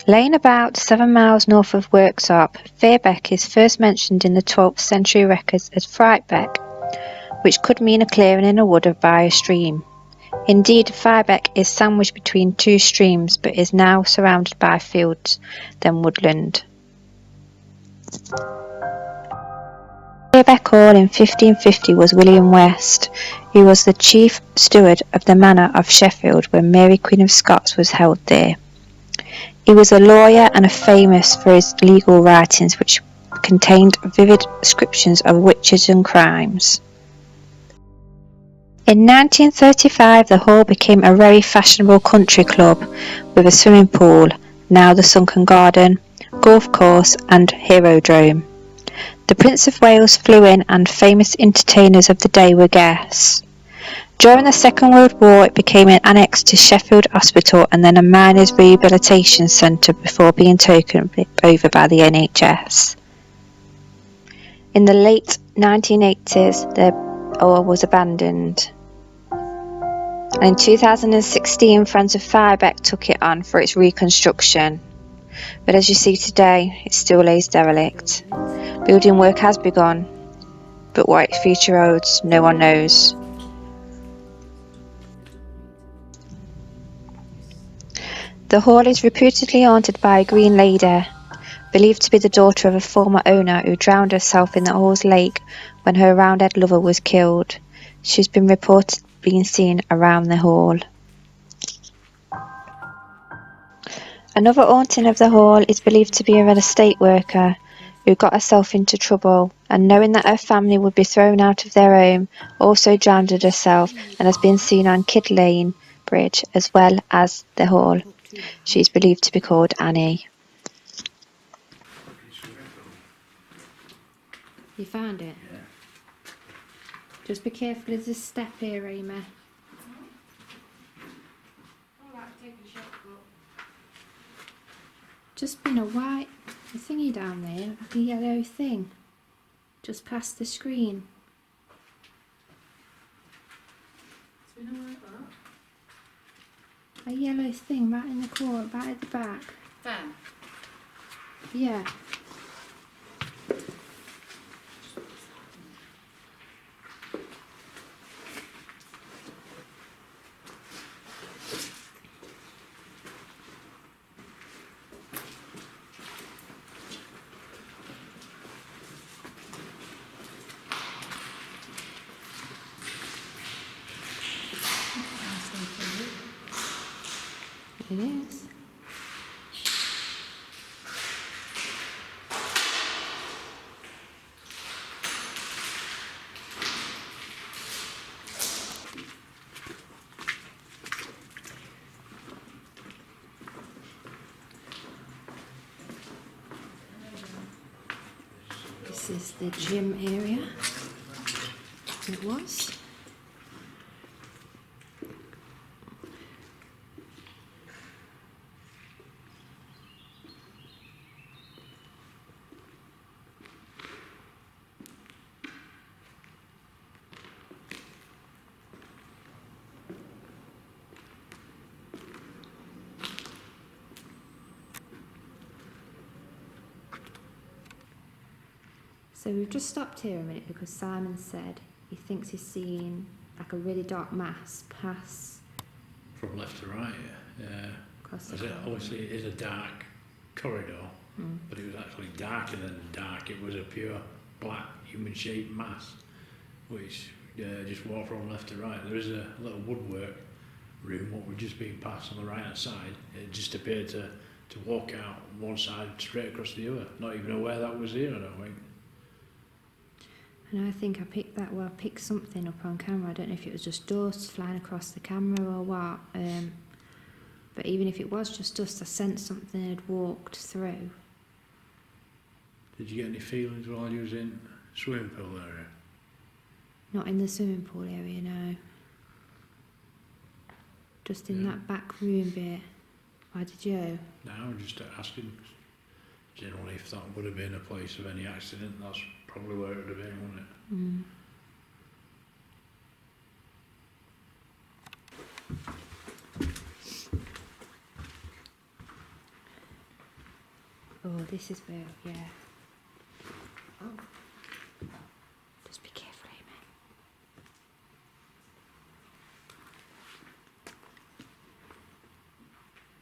Laying about 7 miles north of Worksop, Firbeck is first mentioned in the 12th century records as Firbeck, which could mean a clearing in a wood by a stream. Indeed, Firbeck is sandwiched between two streams, but is now surrounded by fields, then woodland. Firbeck Hall in 1550 was William West, who was the chief steward of the manor of Sheffield when Mary Queen of Scots was held there. He was a lawyer and famous for his legal writings, which contained vivid descriptions of witches and crimes. In 1935, the hall became a very fashionable country club with a swimming pool, now the Sunken Garden, golf course and aerodrome. The Prince of Wales flew in and famous entertainers of the day were guests. During the Second World War it became an annex to Sheffield Hospital and then a miners' rehabilitation centre before being taken over by the NHS. In the late 1980s the hall was abandoned. And in 2016 Friends of Firbeck took it on for its reconstruction. But as you see today, it still lays derelict. Building work has begun, but what its future holds, no one knows. The hall is reputedly haunted by a green lady, believed to be the daughter of a former owner who drowned herself in the hall's lake when her roundhead lover was killed. She's been reported being seen around the hall. Another haunting of the hall is believed to be a real estate worker who got herself into trouble and, knowing that her family would be thrown out of their home, also drowned herself and has been seen on Kidd Lane Bridge as well as the hall. She is believed to be called Annie. You found it? Yeah. Just be careful, there's a step here, Amy. Just been a white thingy down there, like a yellow thing, just past the screen. It's been alright, that. A yellow thing right in the corner, right at the back. There. Yeah. It is. This is the gym area. It was. So we've just stopped here a minute because Simon said he thinks he's seen like a really dark mass pass from left to right, yeah. across the As it, corridor. obviously it is a dark corridor, but it was actually darker than dark. It was a pure black human-shaped mass, which just walked from left to right. There is a little woodwork room, what we've just been past on the right-hand side. It just appeared to walk out one side straight across the other. Not even aware that was here, I don't think. And I think I picked something up on camera. I don't know if it was just dust flying across the camera or what. But even if it was just dust, I sensed something had walked through. Did you get any feelings while you was in swimming pool area? Not in the swimming pool area, no. Just in that back room bit. Why did you? No, I'm just asking. Generally, if that would have been a place of any accident, that's probably where it would have been, wouldn't it? Mm. Oh, this is where, yeah. Oh. Just be careful, Amy.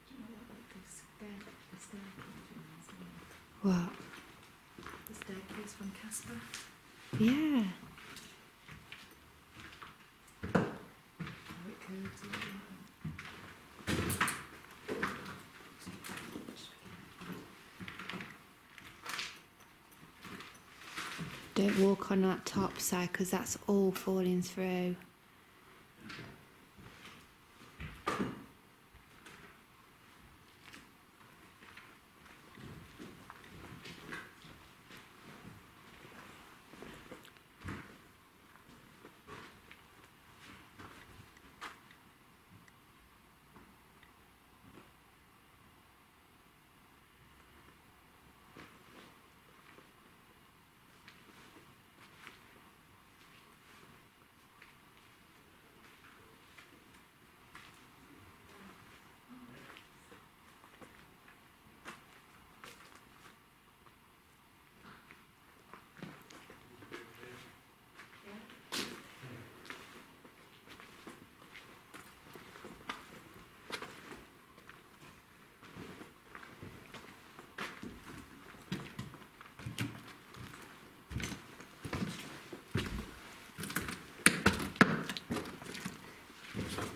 Do you know what the staircase is? What? The staircase from Casper. Yeah. How it curves a little. Don't walk on that top side because that's all falling through.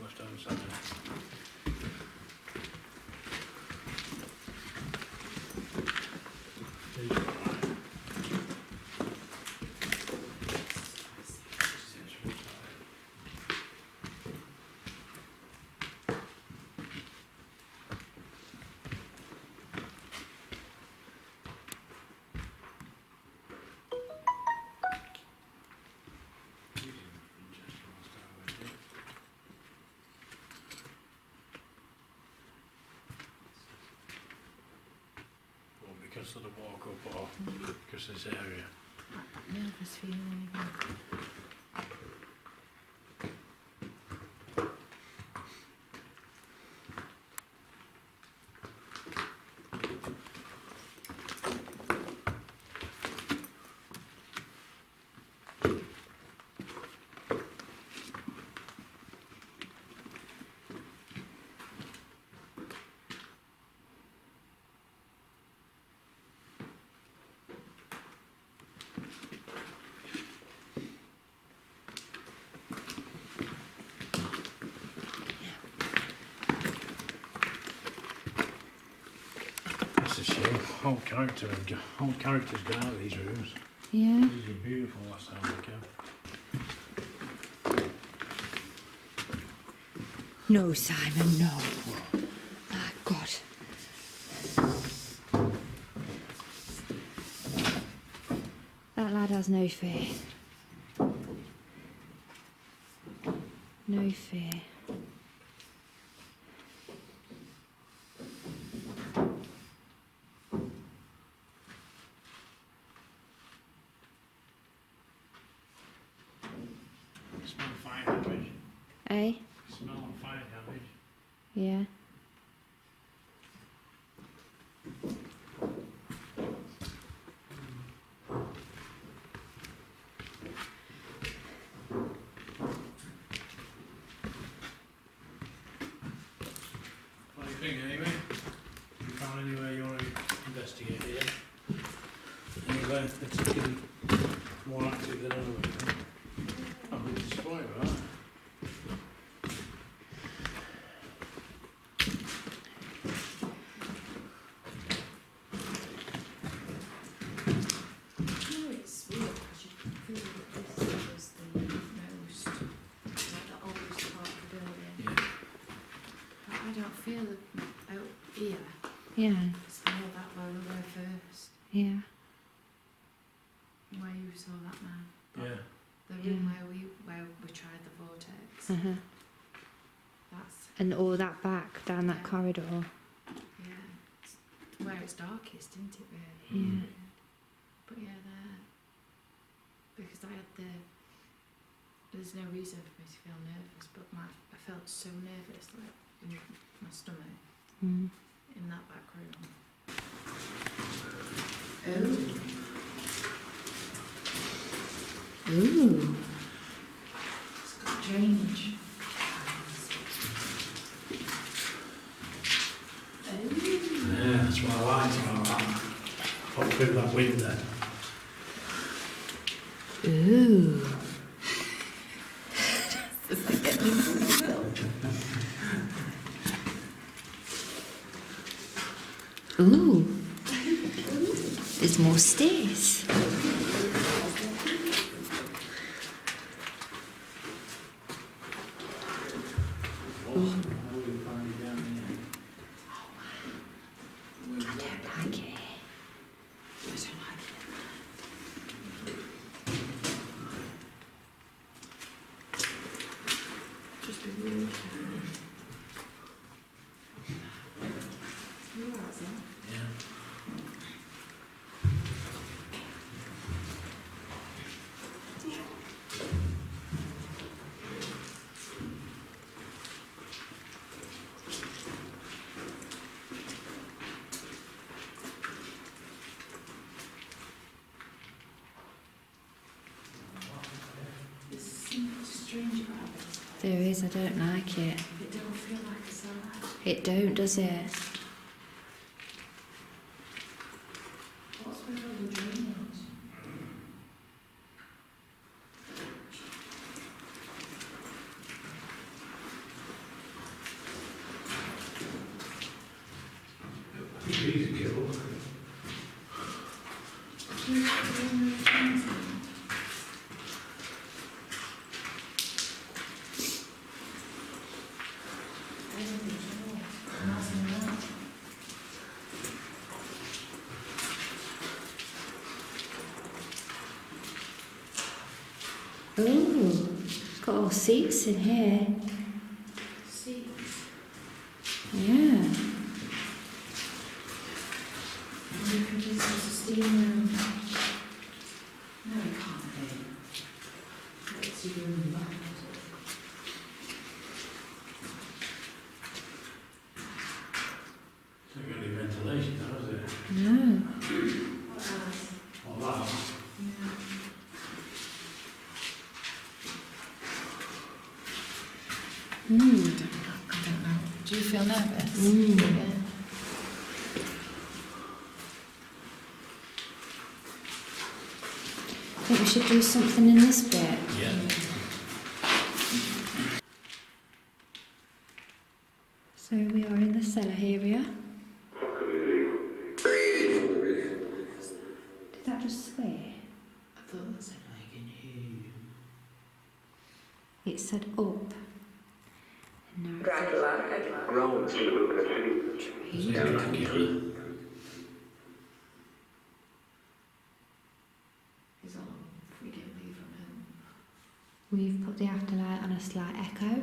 Left hand side. Because of the walk up or because of this area. Nervous feeling again. That's a shame. Whole character's gone out of these rooms. Yeah. These are beautiful last time we came. No, Simon, no. My God. That lad has no fear. No fear. Smell fire damage. Eh? Smell of fire damage. Yeah. What do you think anyway? You found anywhere you want to investigate here? Anywhere particularly more active than other? I'm a bit disappointed with that. You know, it's weird because you feel that this was the most, like the oldest part of the building. Yeah. But I don't feel it out here. Yeah. It's more that way we were first, Yeah. where you saw that man. But Yeah. the room where we tried the vortex, Uh-huh. that's, And all that back down that Yeah. corridor. yeah, it's where it's darkest, isn't it, really? Yeah. But yeah, there, because I had there's no reason for me to feel nervous, but I felt so nervous, like in my stomach, Mm. in that back room. Ooh. It's got drainage. Yeah, that's what I liked about that. Pop through that window. Ooh. Ooh. There's more stairs. Just be weird. There's something strange about it. There is, I don't like it. It don't feel like it's alive. It don't, does it? What's with all the drainage? Easy kill. Ooh, it's got all seats in here. Seats. Yeah. You can just use a steam room. No, it can't be. What's your room like? It's not got any ventilation now, is it? No. What else? All that. Yeah. Mm. I don't know. Do you feel nervous? Yeah. I think we should do something in this bit. Yeah. So we are in the cellar area. Did that just swear? I thought that said I can hear you. It said up. And now it Dracula. Grounds in the Book says tree. Dracula. He's on. We didn't leave from him. We've put the afterlight on a slight echo.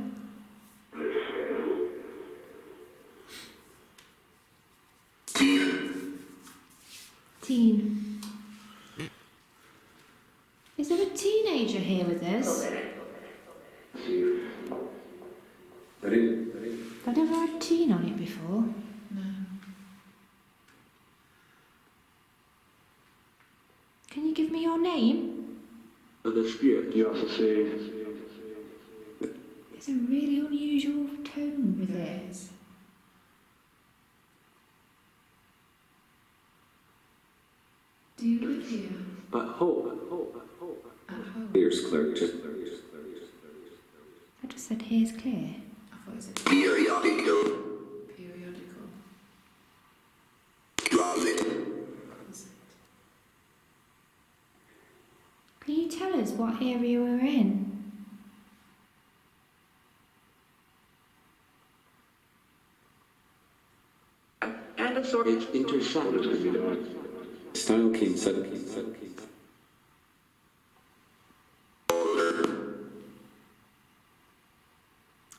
Teen. Is there a teenager here with us? I've never had teen on it before. No. Can you give me your name? The spirit, you also say. It's a really unusual tone with There it. is. Do you live here? But hope. At home? Here's clerk. I just said here's clear. I thought it was a Periodical. periodical. Closet. What was it? Can you tell us what area we're in? And a sort It's intersected. Style King 7.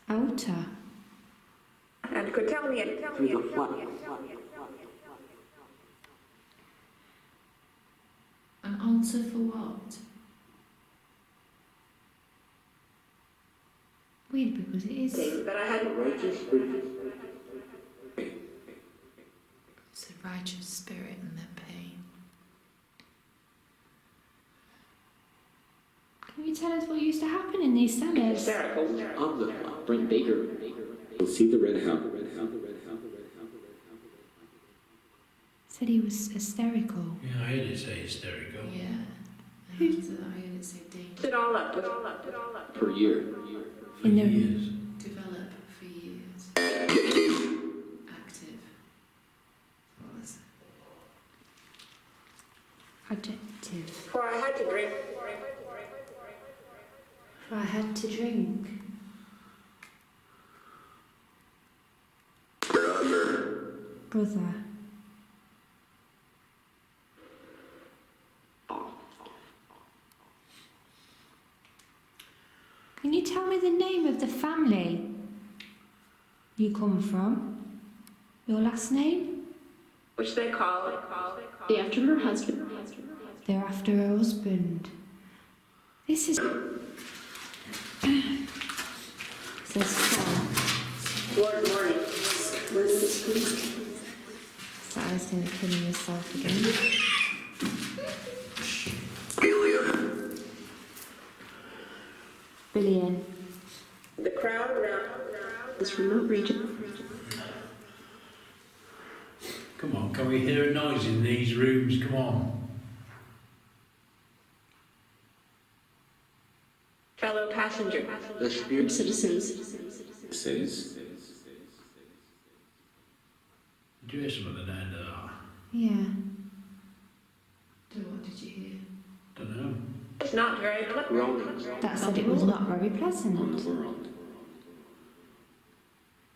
Outer. and could tell me Through the flat. An altar for what? Weird because it is. things that I hadn't Righteous. It's a righteous spirit and their pain. tell us what used to happen in these cellars? Hysterical. Of the Brent Baker. You'll see the red house. Said he was hysterical. Yeah, I heard it say hysterical. Yeah. I heard it say dangerous. It all up. Per year. For In the- years. Develop for years. Active. What was it? Adjective. For I had to drink. For I had to drink. Brother. Can you tell me the name of the family you come from? Your last name? Which they call. After her husband. They're after her husband. This is. Says Tom. Lord Morning. So I was going to kill yourself again. Billion. The crowd around. This remote region. Come on, can we hear a noise in these rooms? Come on. Fellow passenger. the spirit Citizens. Says. Did you hear something at the end of that? Yeah. What did you hear? Don't know. It's not very pleasant. groaning. That said it was not very On the pleasant. world.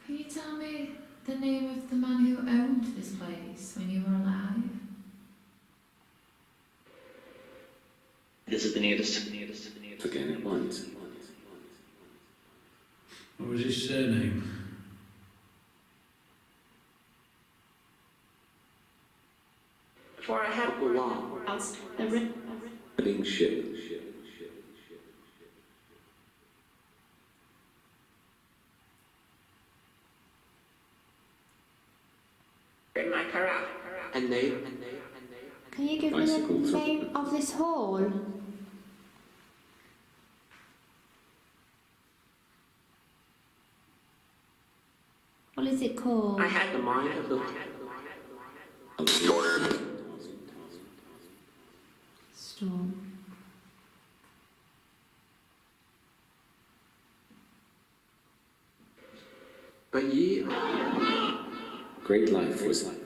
Can you tell me the name of the man who owned this place when you were alive? This is the nearest. Again at once. What was his surname? For I had. Along. Wedding ship. In my carafe. And they. Can you give me the Bicycles. name of this hall? What is it called? I had The mind of the. Storm. But ye. Great life was life.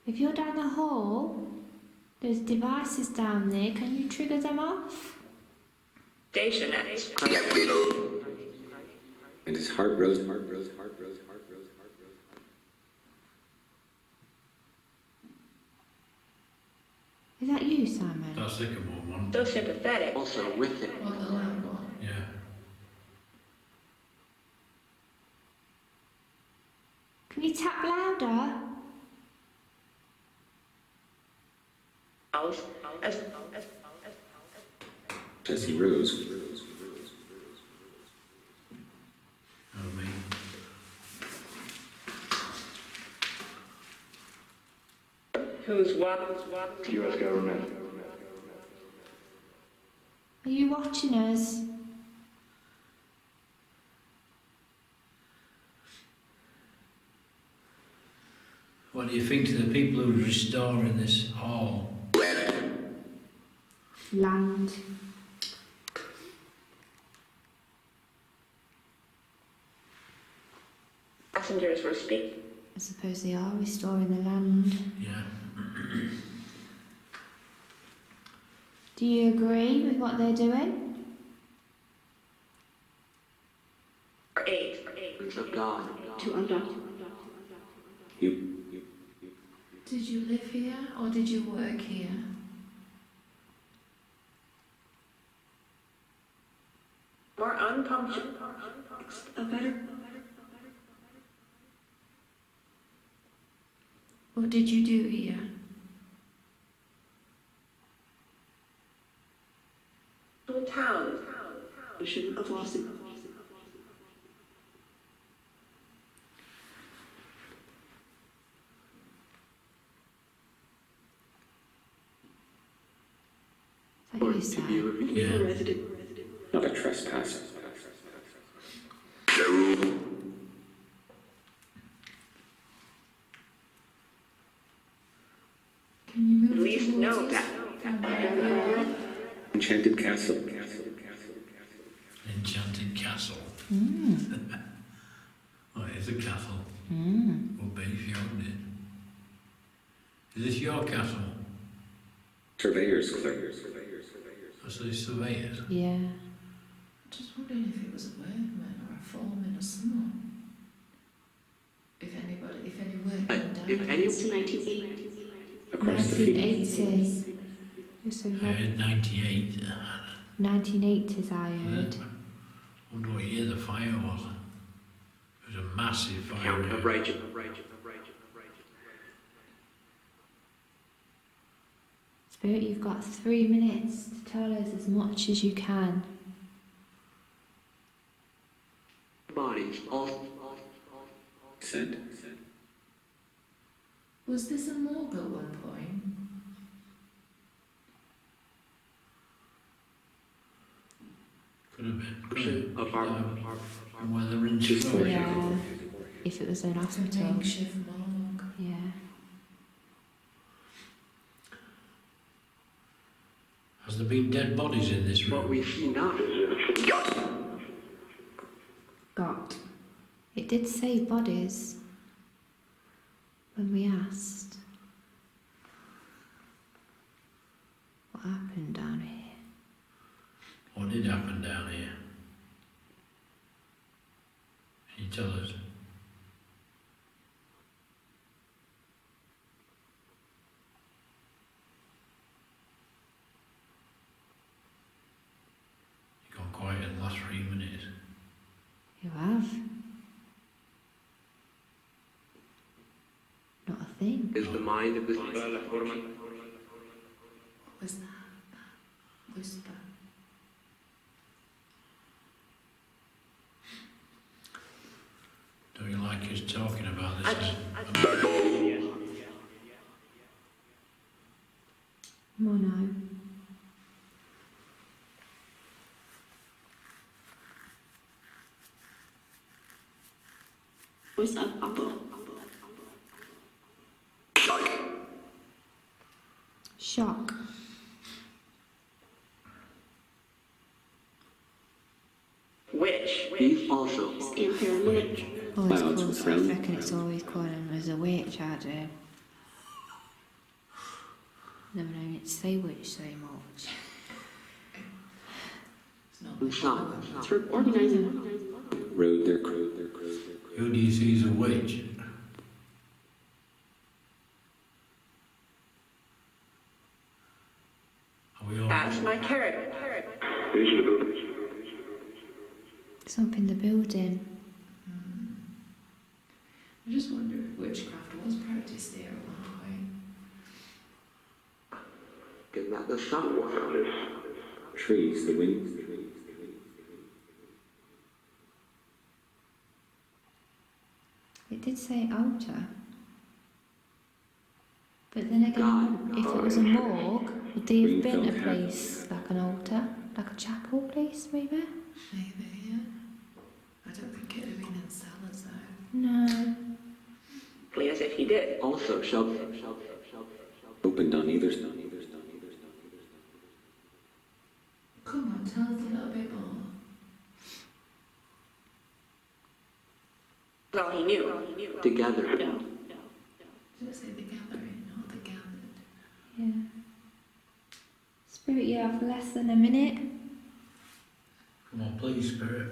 If you're down the hall, there's devices down there. Can you trigger them off? Station at. And his heart rose. Is that you, Simon? That's Sycamore one. So sympathetic. Also with it. What, the loud one? Yeah. Can you tap louder? As he rose. Oh, me. Who's what? U.S. government. Are you watching us? What do you think to the people who are restoring this hall? Land. Passengers were speaking. I suppose they are restoring the land. Yeah. Do you agree with what they're doing? For eight. Words of God. To undock. You. Did you live here or did you work here? More unpunctual. A better. What did you do here? To a town. Ocean of lawsuit. Is that you, say? Yeah. Resident. Not a trespass. Can you move At least towards know us? that. Enchanted castle. Enchanted castle. Oh, it's a castle. Would be if you owned it. Is this your castle? Surveyor's clerk. That's the surveyors. Yeah. Just wondering if it was a workman or a foreman or someone. If any workman died. If any, It's 1980. Across the field. 1980. So I heard 98. 1980s I heard. Wonder what year the fire was. It was a massive fire. count of righteous. Spirit, you've got 3 minutes to tell us as much as you can. Bodies, all Said. Was this a morgue at one point? Could have been. Could have of our been. Weather and Just snow. Yeah. If it was an It's a hospital. makeshift morgue. Yeah. Has there been dead bodies in this room? what we see now. Got. It did say bodies when we asked. What happened down here? What did happen down here? Can you tell us? You've gone quiet in the last 3 minutes. You have? Not a thing. Is the mind of this What was that? That whisper. Don't you like us talking about this? Mono. Voice of Apple. Shock. Witch. He's also And Paranormal. Always Clouds calls with I round- reckon it's always calling him as a witch, I do. Never known it to say witch so much. It's not and some. It's for organizing. Rode their crew. Who do you see as a witch? Are we all That's my carrot. It's up in the building. I just wonder if witchcraft was practiced there at one point. Getting at the sun. Trees, the wind. It did say altar. But then again, if it was a morgue, would there have been a place like an altar? Like a chapel place, maybe? Maybe, yeah. I don't think it'd have been in cellars though. No. As if he did. Also, shall Opened on either side. Come on, tell us a little bit more. Well, he knew. together. Did it say the gathering or the gathered? Yeah. Spirit, you have less than a minute. Come on, please, spirit.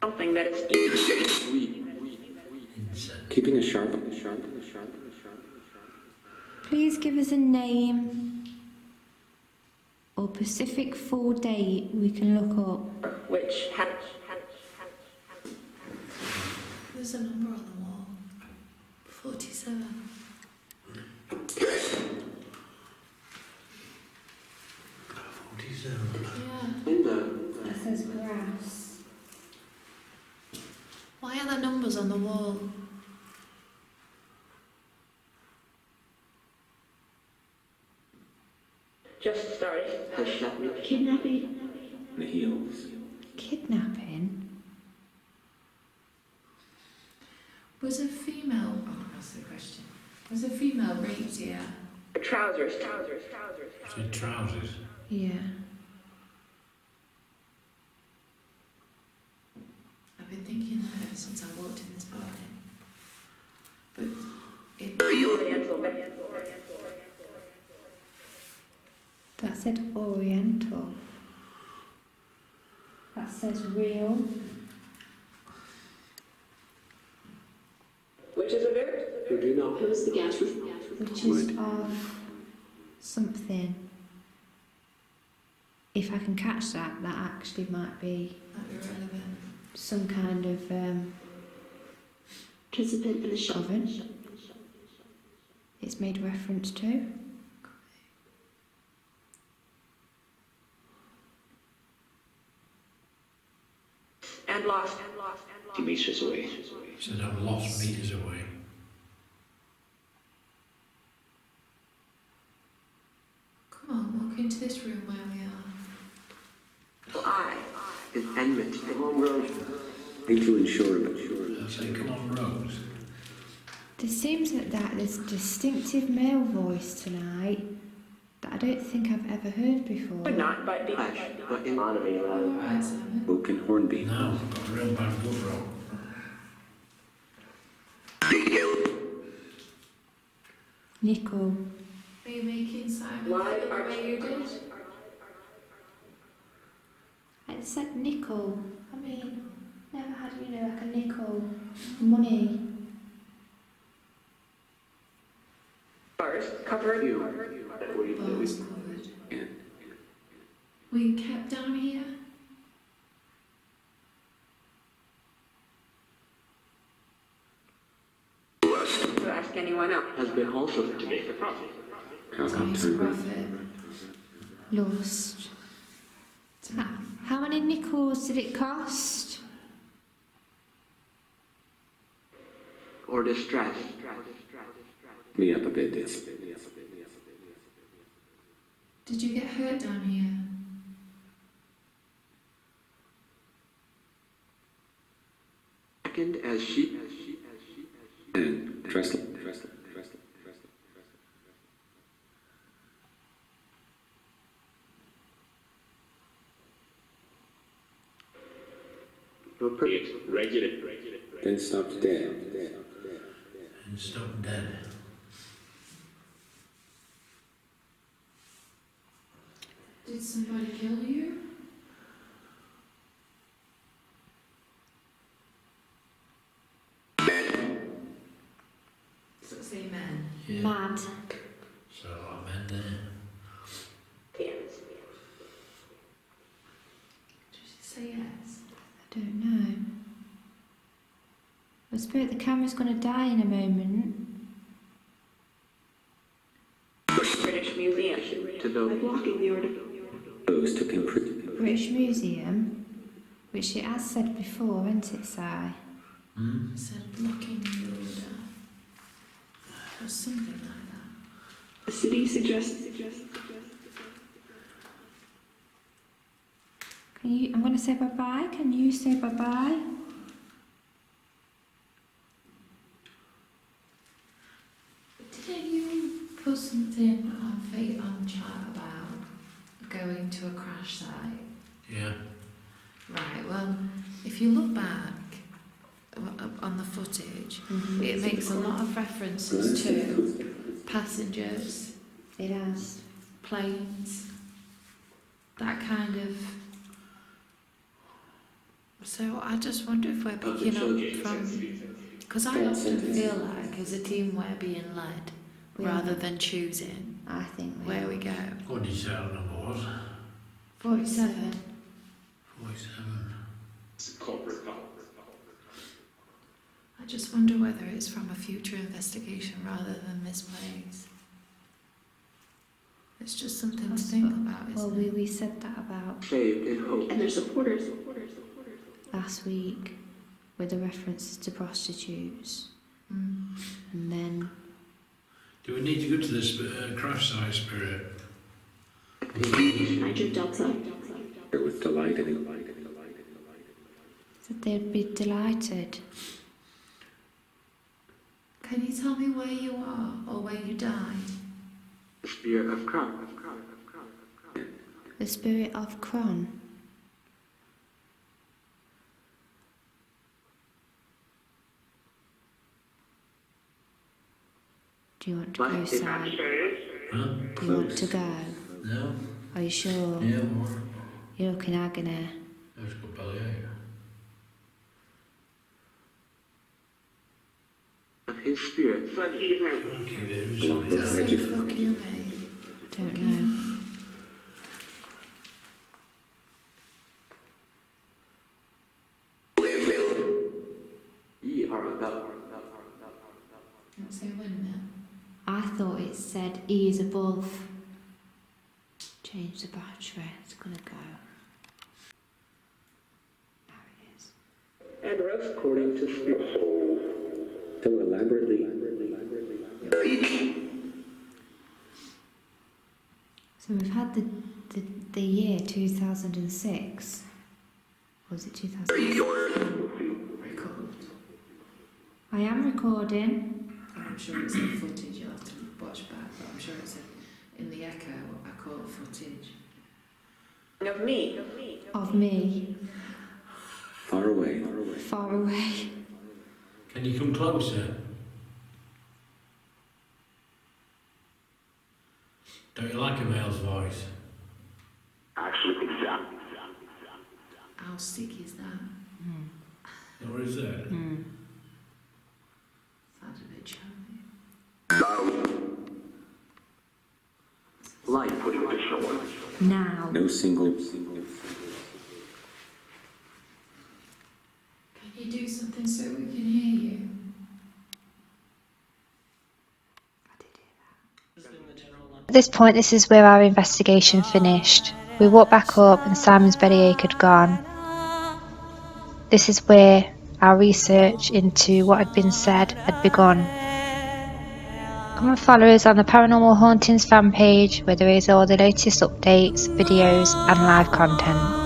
Something that is Incense. Keeping a sharp. Please give us a name or specific full date we can look up. which had There's a number on the wall. 47. 47. Yeah. In the That says grass. Why are there numbers on the wall? Just starting. has shut Kidnapping. The heels. Kidnapping? Was a female, oh, that's the question. Was a female raped here? Trousers. It's in trousers. Yeah. I've been thinking that ever since I walked in this building. But it, That said Oriental. That says real. Which is a very... You do not. It was the gas roof. Which is of something. If I can catch that, that actually might be might be relevant. some kind of Participant in the show. oven. It's made reference to. And lost. 2 meters away. He said I'm lost meters away. Come on, walk into this room where we are. I is enmity. Come on, Rose. Need to ensure I say, come on, Rose. There seems that there's distinctive male voice tonight that I don't think I've ever heard before. Would not, but the... Flesh, but in honoring Alright, Simon. Oaken Hornbeam. Now, got a real bad gut roll. Nickel. Are you making Simon Why feel the are way you did? I said nickel. I mean, never had, like a nickel money. Bars covered. Bars covered. Yeah. We kept down here. To ask anyone else. has been also to make How Times about profit. Lost. How many nickels did it cost? or distress. me up a bit? Did you get hurt down here? Second as she And Trestle. Then stopped dead. And stop dead. Did somebody kill you? Does it say men? Yeah. Mad. So I'm in there. Did she say yes? I don't know. I suppose the camera's going to die in a moment. British Museum. to By those blocking the order. Those took him pretty. British Museum, which it has said before, hasn't it, Si? It said blocking the order. Or something like that. The city suggests. Can you? I'm going to say bye-bye. Can you say bye-bye? Didn't you put something on Fate on chat about going to a crash site? Yeah. Right, well, if you look back on the footage, it makes a lot of references to passengers, It has. planes, that kind of. So I just wonder if we're picking up from. Because I often feel like as a team we're being led We rather are. than choosing I think we where are. we go. What did you say our number was? 47. 47. I just wonder whether it's from a future investigation rather than this place. It's just something to think about, Well, isn't it? we said that about saved in hope. And their supporters. last week with the references to prostitutes. Mm. And then Do we need to go to this crash site, Spirit? Niger Delta. With delight and Said they'd be delighted. Can you tell me where you are or where you died? The spirit of Kron. The spirit of Kron. Do you want to go, Si? Huh? Do you want to go? No? Are you sure? Yeah, what? You're looking agony. I've just got bellyache. Of his spirit. Okay, there's So something. fucking me. Don't know. Don't say windmill. I thought it said E is above. Change the battery. It's gonna go. Now it is. According to spirit. so elaborately. So we've had the year 2006. Or was it 2006? Record. I am recording. I'm sure it's in footage, you'll have to watch back, but I'm sure it's in the echo, I call it footage. Of me. Of me. Far away. Far away. Can you come closer? Don't you like a male's voice? How sick is that? Or is it? Sounds a bit charming. Light. Now. No single. Can you do something so we can hear you? At this point, this is where our investigation finished. We walked back up and Simon's bellyache had gone. This is where our research into what had been said had begun. Come and follow us on the Paranormal Hauntings fan page, where there is all the latest updates, videos and live content.